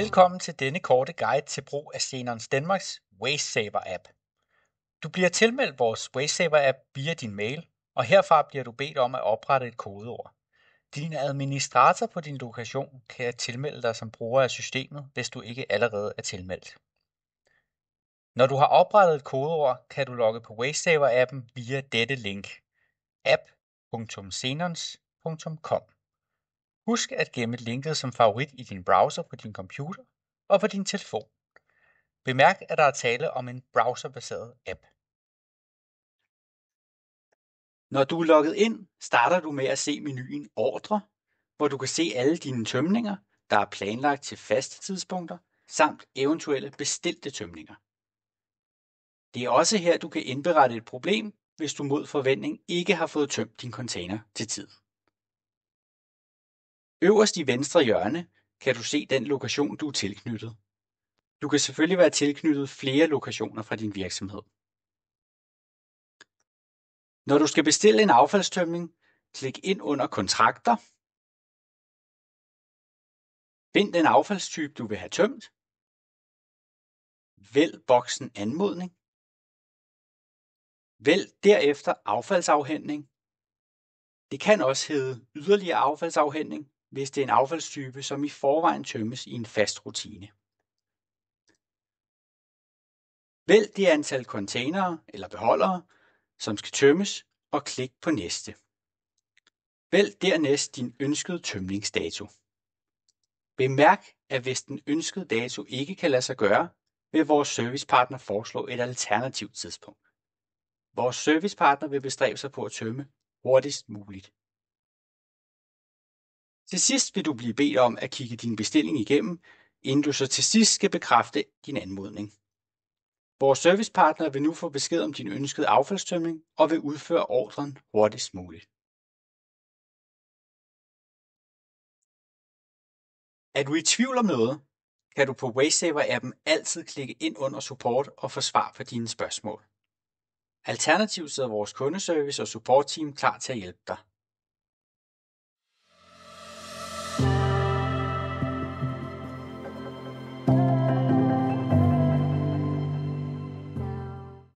Velkommen til denne korte guide til brug af Xenons Danmarks WasteSaver-app. Du bliver tilmeldt vores WasteSaver-app via din mail, og herfra bliver du bedt om at oprette et kodeord. Din administrator på din lokation kan tilmelde dig som bruger af systemet, hvis du ikke allerede er tilmeldt. Når du har oprettet et kodeord, kan du logge på WasteSaver-appen via dette link: app.xenons.com. Husk at gemme linket som favorit i din browser på din computer og på din telefon. Bemærk, at der er tale om en browserbaseret app. Når du er logget ind, starter du med at se menuen Ordre, hvor du kan se alle dine tømninger, der er planlagt til faste tidspunkter, samt eventuelle bestilte tømninger. Det er også her, du kan indberette et problem, hvis du mod forventning ikke har fået tømt din container til tid. Øverst i venstre hjørne kan du se den lokation, du er tilknyttet. Du kan selvfølgelig være tilknyttet flere lokationer fra din virksomhed. Når du skal bestille en affaldstømning, klik ind under Kontrakter. Find den affaldstype, du vil have tømt. Vælg boksen Anmodning. Vælg derefter affaldsafhentning. Det kan også hedde yderligere affaldsafhentning, hvis det er en affaldstype, som i forvejen tømmes i en fast rutine. Vælg det antal containere eller beholdere, som skal tømmes, og klik på Næste. Vælg dernæst din ønskede tømningsdato. Bemærk, at hvis den ønskede dato ikke kan lade sig gøre, vil vores servicepartner foreslå et alternativt tidspunkt. Vores servicepartner vil bestræbe sig på at tømme hurtigst muligt. Til sidst vil du blive bedt om at kigge din bestilling igennem, inden du så til sidst skal bekræfte din anmodning. Vores servicepartner vil nu få besked om din ønskede affaldstømning og vil udføre ordren hurtigst muligt. Er du i tvivl om noget, kan du på WasteSaver-appen altid klikke ind under support og få svar på dine spørgsmål. Alternativt sidder vores kundeservice og supportteam klar til at hjælpe dig.